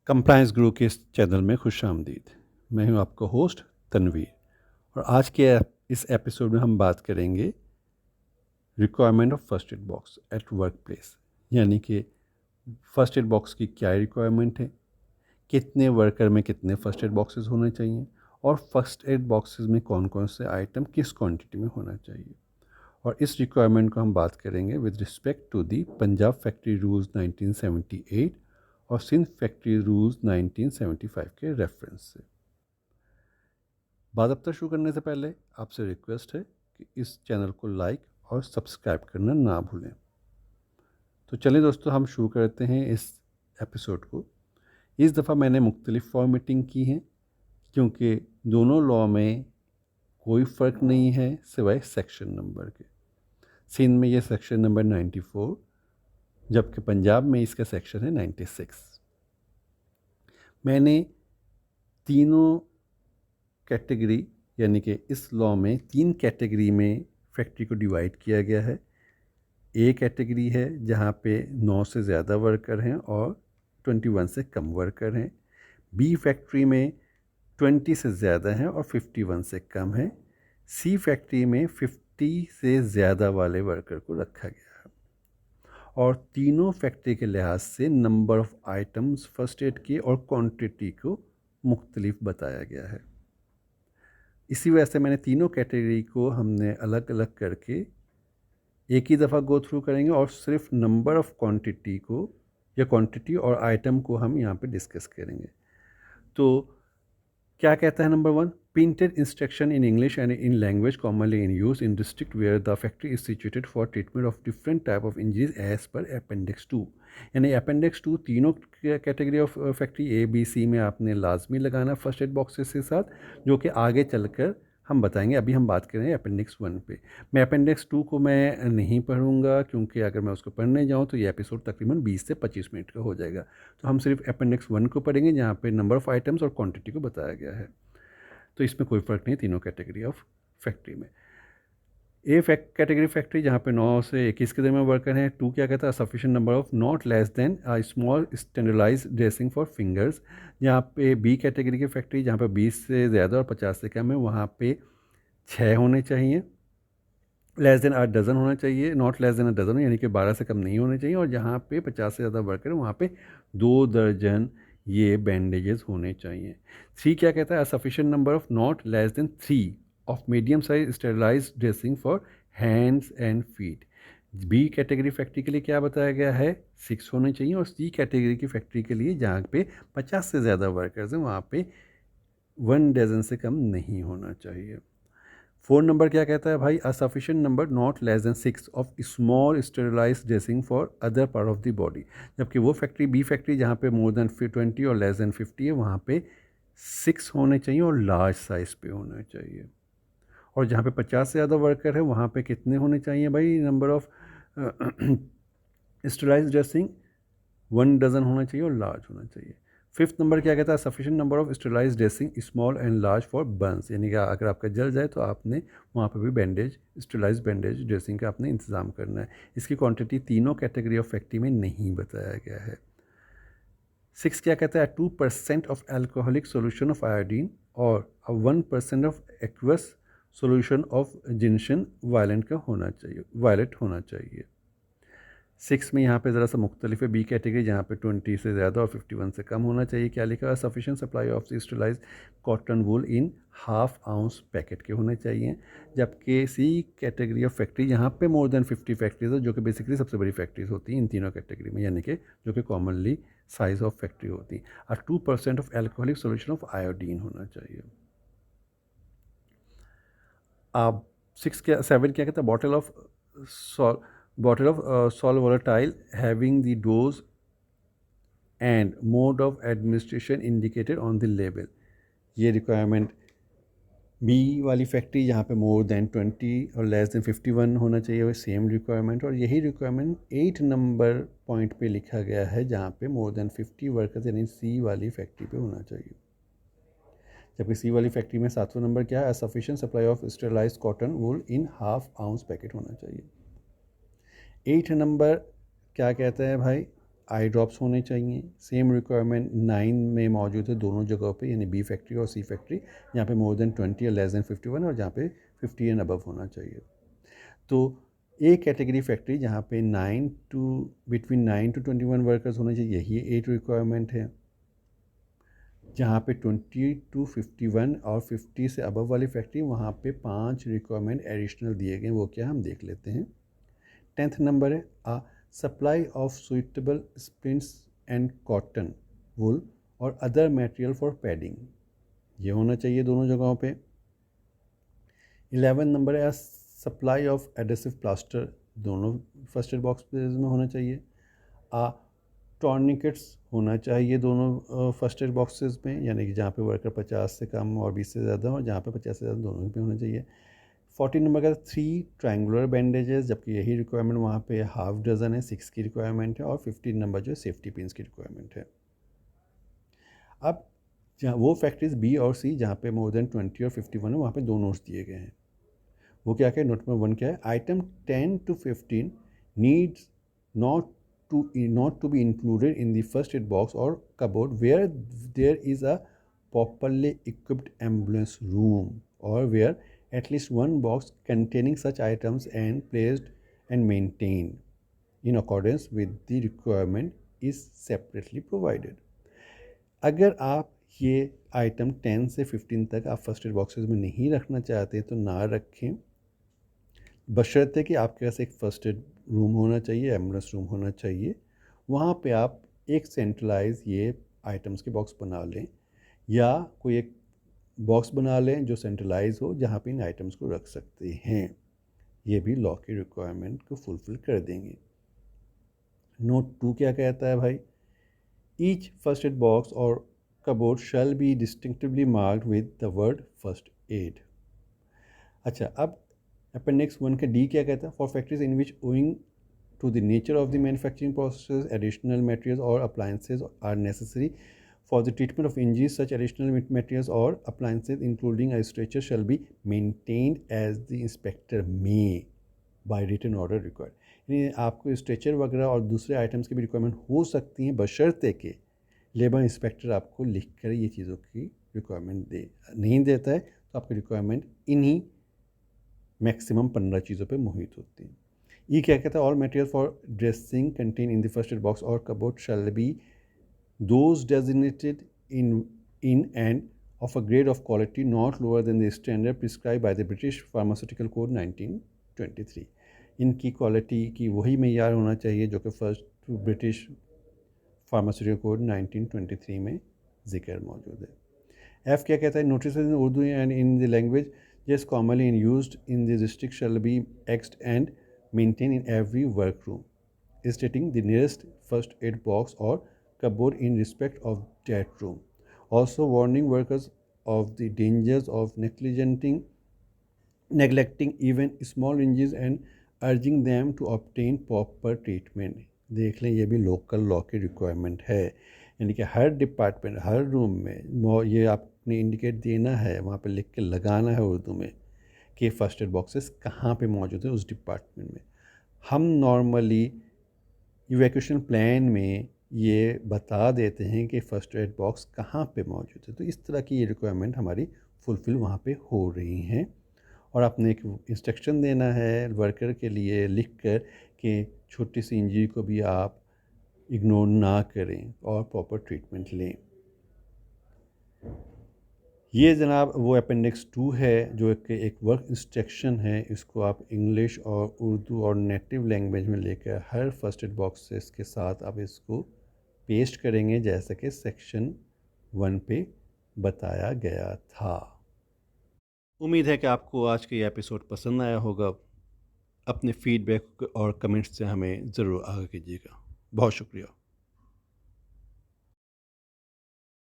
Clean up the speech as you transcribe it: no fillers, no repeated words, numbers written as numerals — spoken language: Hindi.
कंप्लायंस गुरु के इस चैनल में खुश आमदीद। मैं हूं आपका होस्ट तनवीर और आज के इस एपिसोड में हम बात करेंगे requirement of first aid box at work place, यानी कि फर्स्ट एड बॉक्स की क्या रिक्वायरमेंट है, कितने वर्कर में कितने फर्स्ट एड बॉक्सेस होने चाहिए और फर्स्ट एड बॉक्सेस में कौन कौन से आइटम किस क्वांटिटी में होना चाहिए। और इस रिक्वायरमेंट को हम बात करेंगे with respect to the Punjab factory rules 1978 और सिंध फैक्ट्री रूल्स 1975 के रेफरेंस से। बाज़ाब्ता शुरू करने से पहले आपसे रिक्वेस्ट है कि इस चैनल को लाइक और सब्सक्राइब करना ना भूलें। तो चलें दोस्तों, हम शुरू करते हैं इस एपिसोड को। इस दफ़ा मैंने मुख्तलिफ फॉर्मेटिंग की हैं क्योंकि दोनों लॉ में कोई फ़र्क नहीं है सिवाय सेक्शन नंबर के। सिंध में ये सेक्शन नंबर 94 जबकि पंजाब में इसका सेक्शन है 96। मैंने तीनों कैटेगरी यानी कि इस लॉ में 3 कैटेगरी में फैक्ट्री को डिवाइड किया गया है। ए कैटेगरी है जहाँ पे 9 से ज़्यादा वर्कर हैं और 21 से कम वर्कर हैं। बी फैक्ट्री में 20 से ज़्यादा हैं और 51 से कम है। सी फैक्ट्री में 50 से ज़्यादा वाले वर्कर को रखा गया है और तीनों फैक्ट्री के लिहाज से number of items first aid की और क्वांटिटी को मुख्तलिफ बताया गया है। इसी वजह से मैंने तीनों कैटेगरी को हमने अलग अलग करके एक ही दफ़ा गो थ्रू करेंगे और सिर्फ नंबर ऑफ़ क्वांटिटी को या क्वांटिटी और आइटम को हम यहाँ पे डिस्कस करेंगे। तो क्या कहता है number 1, printed instruction in English and in language commonly in use in district where the factory is situated for treatment of different type of injuries as per appendix 2। यानी अपेंडिक्स 2 तीनों category of factory A B C में आपने लाजमी लगाना फर्स्ट एड बॉक्सेस के साथ, जो कि आगे चलकर हम बताएंगे। अभी हम बात करें अपेंडिक्स 1 पे। मैं अपेंडिक्स 2 को मैं नहीं पढ़ूंगा क्योंकि अगर मैं उसको पढ़ने जाऊं तो ये एपिसोड तकरीबन 20 से 25 मिनट का हो जाएगा। तो हम सिर्फ अपेंडिक्स 1 को पढ़ेंगे जहाँ पे नंबर ऑफ़ आइटम्स और क्वांटिटी को बताया गया है। तो इसमें कोई फ़र्क नहीं तीनों कैटेगरी ऑफ फैक्ट्री में। ए कैटेगरी फैक्ट्री जहाँ पे 9 से 21 के दरमियान वर्कर हैं। 2 क्या कहता है, sufficient number of not less than a small standardize dressing for fingers. जहाँ पे बी कैटेगरी की फैक्ट्री जहाँ पे 20 से ज़्यादा और 50 से कम है वहाँ पे 6 होने चाहिए। लेस देन अ डज़न होना चाहिए, not less than a dozen यानी कि 12 से कम नहीं होने चाहिए। और जहाँ पे 50 से ज़्यादा वर्कर है वहाँ पे 2 दर्जन ये बैंडेजेस होने चाहिए। 3 क्या कहता है, sufficient number of not less than 3 of medium size sterilize dressing for hands and feet. B category factory के लिए क्या बताया गया है, 6 होने चाहिए। और सी कैटेगरी की फैक्ट्री के लिए जहाँ पे 50 से ज़्यादा वर्कर्स हैं वहाँ पे 1 डज़न से कम नहीं होना चाहिए। 4 नंबर क्या कहता है भाई, a sufficient number not less than 6 of small sterilise dressing for other part of the body. जबकि वो फैक्ट्री बी फैक्ट्री जहाँ पे मोर देन 20 और लेस देन 50 है वहाँ पे 6 होने चाहिए और लार्ज साइज़ पे होना चाहिए। और जहाँ पे 50 से ज़्यादा वर्कर है वहाँ पे कितने होने चाहिए भाई, number of sterilise dressing 1 dozen होना चाहिए और लार्ज होना चाहिए। 5th नंबर क्या कहता है, sufficient number of sterilise dressing small and large for Burns. यानी कि अगर आपका जल जाए तो आपने वहाँ पर भी बैंडेज स्टेरलाइज बैंडेज ड्रेसिंग का आपने इंतज़ाम करना है। इसकी क्वांटिटी तीनों कैटेगरी ऑफ फैक्ट्री में नहीं बताया गया है। 6 क्या कहता है, 2% of alcoholic solution of iodine और 1% of aqueous solution of gentian violet का होना चाहिए, वायलेट होना चाहिए। 6 में यहाँ पे ज़रा सा मुख्तलिफ है। बी कैटेगरी जहाँ पे 20 से ज़्यादा और 51 से कम होना चाहिए। क्या लिखा है, sufficient supply of sterilise cotton wool in ½ ounce packet के होने चाहिए। जबकि सी कैटेगरी ऑफ फैक्ट्री यहाँ पे मोर देन 50 फैक्ट्रीज है, जो कि बेसिकली सबसे बड़ी फैक्ट्रीज होती हैं इन तीनों कैटेगरी में, यानी कि जो कि कॉमनली साइज ऑफ फैक्ट्री होती है। और 2% of alcoholic solution of iodine होना चाहिए। अब 7 क्या कहता है, bottle of salt volatile having the dose and mode of administration indicated on the label। ये रिक्वायरमेंट बी वाली फैक्ट्री जहाँ पे मोर देन 20 और लेस देन 51 होना चाहिए, वो सेम रिक्वायरमेंट। और यही रिक्वायरमेंट 8 नंबर पॉइंट पे लिखा गया है जहाँ पे मोर देन 50 वर्कर्स यानी सी वाली फैक्ट्री पे होना चाहिए। जबकि सी वाली फैक्ट्री में 7वां नंबर क्या है, sufficient supply of sterilised cotton wool in ½ ounce packet होना चाहिए। 8 नंबर क्या कहता है भाई, आई ड्रॉप्स होने चाहिए। सेम रिक्वायरमेंट 9 में मौजूद है दोनों जगहों पे, यानी बी फैक्ट्री और सी फैक्ट्री, जहाँ पे मोर देन 20 या लेस देन 51 और जहाँ पे 50 एंड अबव होना चाहिए। तो ए कैटेगरी फैक्ट्री जहाँ पे बिटवीन 9 to 21 वर्कर्स होने चाहिए, यही 8 रिक्वायरमेंट है। जहाँ पे 20 to 51 और 50 से अबव वाली फैक्ट्री, वहाँ पे 5 रिक्वायरमेंट एडिशनल दिए गए, वो क्या हम देख लेते हैं। 10th नंबर है a supply of suitable splints and cotton wool और अदर मटेरियल फॉर पैडिंग, ये होना चाहिए दोनों जगहों पे। 11 नंबर है सप्लाई ऑफ एडेसिव प्लास्टर, दोनों फर्स्ट एड बॉक्स में होना चाहिए। टॉर्निकेट्स होना चाहिए दोनों फर्स्ट एड बॉक्सेस में, यानी कि जहाँ पे वर्कर 50 से कम और 20 से ज़्यादा और जहाँ पे 50 से ज़्यादा दोनों पे होना चाहिए। 14 नंबर का 3 ट्रायंगुलर बैंडेजेस, जबकि यही रिक्वायरमेंट वहाँ पे हाफ डजन है, 6 की रिक्वायरमेंट है। और 15 नंबर जो सेफ्टी पिन्स की रिक्वायरमेंट है। अब जहाँ वो फैक्ट्रीज बी और सी जहाँ पे मोर देन 20 और 51 है, वहाँ पे 2 नोट्स दिए गए हैं। वो क्या क्या, नोट नंबर 1 क्या है, item 10 to 15 needs not to be included in the first aid box or cupboard where there is a properly equipped ambulance room or where at least one box containing such items and placed and maintained in accordance with the requirement is separately provided। अगर आप ये आइटम 10 से 15 तक आप फर्स्ट एड बॉक्सेस में नहीं रखना चाहते तो ना रखें, बशर्ते कि आपके पास एक फर्स्ट एड रूम होना चाहिए, एम्बुलेंस रूम होना चाहिए। वहाँ पे आप एक सेंट्रलाइज ये आइटम्स के बॉक्स बना लें, या कोई एक बॉक्स बना लें जो सेंट्रलाइज हो, जहाँ पे इन आइटम्स को रख सकते हैं। ये भी लॉ की रिक्वायरमेंट को फुलफिल कर देंगे। नोट 2 क्या कहता है भाई, ईच फर्स्ट एड बॉक्स और cupboard shall B distinctively marked with the word first aid. अच्छा, अब अपेंडिक्स 1 का डी क्या कहता है, for factories in which owing to the nature of the manufacturing process additional materials or appliances are necessary for the treatment of injuries, such additional materials or appliances including a stretcher shall be maintained as the inspector may by written order required। यानी आपको स्ट्रेचर वगैरह और दूसरे आइटम्स की भी रिक्वायरमेंट हो सकती हैं, बशर्ते के लेबर इंस्पेक्टर आपको लिख कर ये चीज़ों की रिक्वायरमेंट दे। नहीं देता है तो आपकी रिक्वायरमेंट इन्हीं मैक्सिमम 15 चीज़ों पे मोहित होती है। ये क्या कहता है, all material for dressing contain in the first aid box और cupboard shall be those designated in and of a grade of quality not lower than the standard prescribed by the British Pharmaceutical Code 1923। इनकी क्वालिटी की वही मेयार होना चाहिए जो कि फर्स्ट ब्रिटिश फार्मास्यूटिकल कोड 1923 में जिक्र मौजूद है। एफ क्या कहता है, notice in Urdu and in the language just commonly in used in the district shall be affixed and maintained in every workroom, stating the nearest first aid box or cupboard in respect of that room. Also warning workers of the dangers of neglecting even small injuries and urging them to obtain proper treatment। देख लें, ये भी लोकल लॉ की रिक्वायरमेंट है, यानी कि हर डिपार्टमेंट हर रूम में ये आपने इंडिकेट देना है, वहाँ पे लिख के लगाना है उर्दू में कि फ़र्स्ट एड बॉक्सेस कहाँ पे मौजूद है उस डिपार्टमेंट में। हम नॉर्मली इवैक्यूएशन प्लान में ये बता देते हैं कि फ़र्स्ट एड बॉक्स कहाँ पे मौजूद है, तो इस तरह की ये रिक्वायरमेंट हमारी फुलफ़िल वहाँ पे हो रही हैं। और आपने एक इंस्ट्रक्शन देना है वर्कर के लिए लिख कर कि छोटी सी इंजरी को भी आप इग्नोर ना करें और प्रॉपर ट्रीटमेंट लें। ये जनाब वो अपेंडिक्स 2 है जो एक वर्क इंस्ट्रक्शन है। इसको आप इंग्लिश और उर्दू और नेटिव लैंग्वेज में लेकर हर फर्स्ट एड बॉक्सेस के साथ आप इसको पेस्ट करेंगे जैसा कि सेक्शन 1 पे बताया गया था। उम्मीद है कि आपको आज का ये एपिसोड पसंद आया होगा। अपने फीडबैक और कमेंट्स से हमें ज़रूर आगाह कीजिएगा। बहुत शुक्रिया।